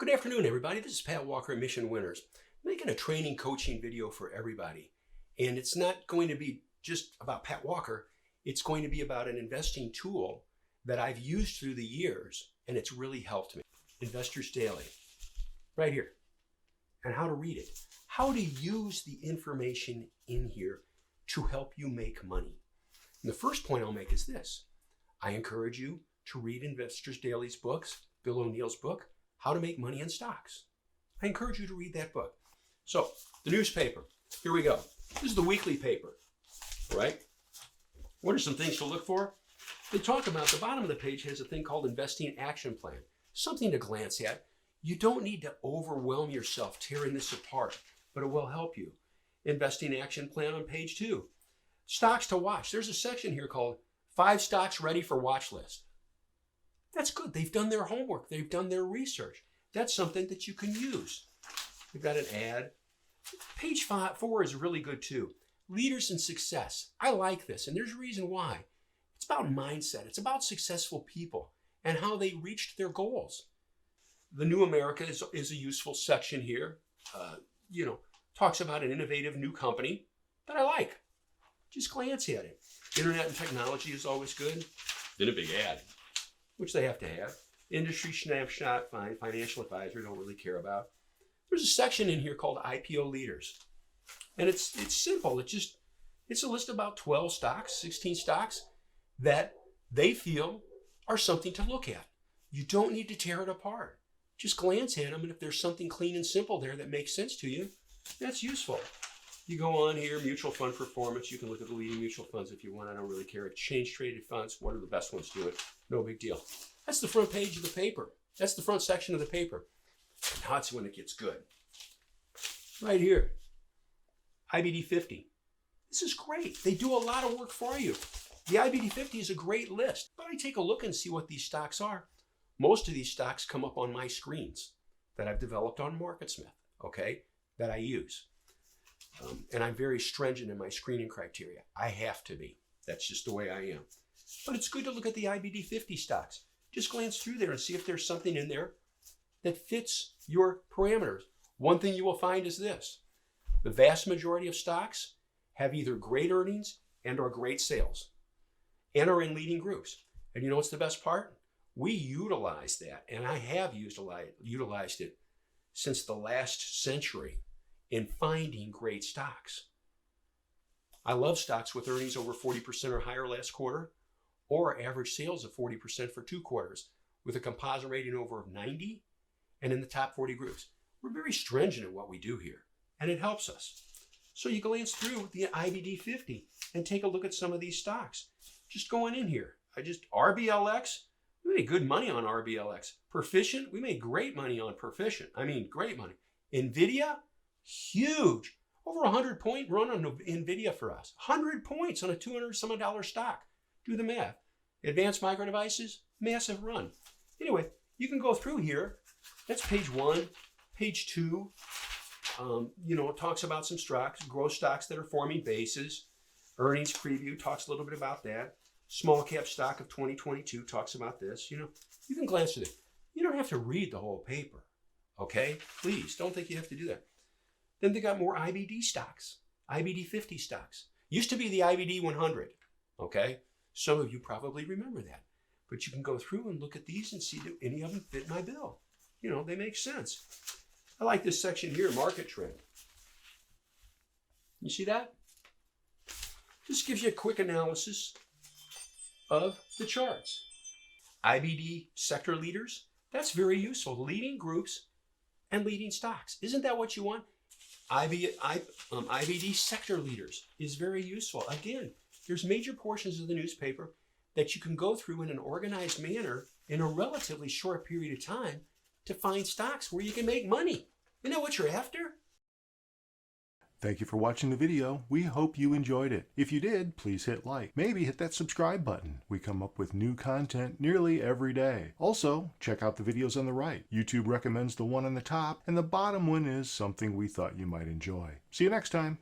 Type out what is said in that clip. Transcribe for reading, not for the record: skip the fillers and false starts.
Good afternoon, everybody. This is Pat Walker at Mission Winners, making a training coaching video for everybody. And it's not going to be just about Pat Walker. It's going to be about an investing tool that I've used through the years, and it's really helped me. Investors Daily, right here. And how to read it. How to use the information in here to help you make money. And the first point I'll make is this. I encourage you to read Investors Daily's books, Bill O'Neill's book, How to Make Money in Stocks. I encourage you to read that book. So, the newspaper. Here we go. This is the weekly paper, right? What are some things to look for? They talk about the bottom of the page has a thing called Investing Action Plan. Something to glance at. You don't need to overwhelm yourself tearing this apart, but it will help you. Investing Action Plan on page 2. Stocks to watch. There's a section here called 5 Stocks Ready for Watch List. That's good. They've done their homework. They've done their research. That's something that you can use. We've got an ad. Page 4 is really good too. Leaders and Success. I like this, and there's a reason why. It's about mindset. It's about successful people and how they reached their goals. The New America is a useful section here. Talks about an innovative new company that I like. Just glance at it. Internet and technology is always good. Then a big ad, which they have to have. Industry snapshot, fine. Financial advisor, don't really care about. There's a section in here called Ipo Leaders. And it's simple. It's a list of about 12 stocks, 16 stocks that they feel are something to look at. You don't need to tear it apart. Just glance at them, and if there's something clean and simple there that makes sense to you, that's useful. You go on here, mutual fund performance. You can look at the leading mutual funds if you want. I don't really care. Exchange traded funds, what are the best ones doing? No big deal. That's the front page of the paper. That's the front section of the paper. Now it's when it gets good. Right here, IBD 50. This is great. They do a lot of work for you. The IBD 50 is a great list, but I take a look and see what these stocks are. Most of these stocks come up on my screens that I've developed on MarketSmith, okay, that I use. And I'm very stringent in my screening criteria. I have to be. That's just the way I am. But it's good to look at the IBD 50 stocks. Just glance through there and see if there's something in there that fits your parameters. One thing you will find is this. The vast majority of stocks have either great earnings and or great sales and are in leading groups. And you know what's the best part? We utilize that, and I have utilized it since the last century in finding great stocks. I love stocks with earnings over 40% or higher last quarter, or average sales of 40% for 2 quarters, with a composite rating over 90 and in the top 40 groups. We're very stringent in what we do here, and it helps us. So you glance through the IBD 50 and take a look at some of these stocks. Just going in here, RBLX, we made good money on RBLX. Perficient, we made great money on Perficient. I mean, great money. NVIDIA, huge. Over 100-point run on NVIDIA for us. 100 points on a $200 some stock. Do the math. Advanced Micro Devices, massive run. Anyway, you can go through here. That's page 1, page 2. It talks about some stocks, growth stocks that are forming bases. Earnings preview talks a little bit about that. Small cap stock of 2022 talks about this. You can glance through it. You don't have to read the whole paper. Okay? Please, don't think you have to do that. Then they got more IBD stocks, IBD 50 stocks. Used to be the IBD 100. Okay? Some of you probably remember that. But you can go through and look at these and see that any of them fit my bill. They make sense. I like this section here, market trend. You see that? This gives you a quick analysis of the charts. IBD sector leaders, that's very useful. Leading groups and leading stocks. Isn't that what you want? IBD sector leaders is very useful. Again, there's major portions of the newspaper that you can go through in an organized manner in a relatively short period of time to find stocks where you can make money. You know what you're after? Thank you for watching the video. We hope you enjoyed it. If you did, please hit like. Maybe hit that subscribe button. We come up with new content nearly every day. Also, check out the videos on the right. YouTube recommends the one on the top, and the bottom one is something we thought you might enjoy. See you next time.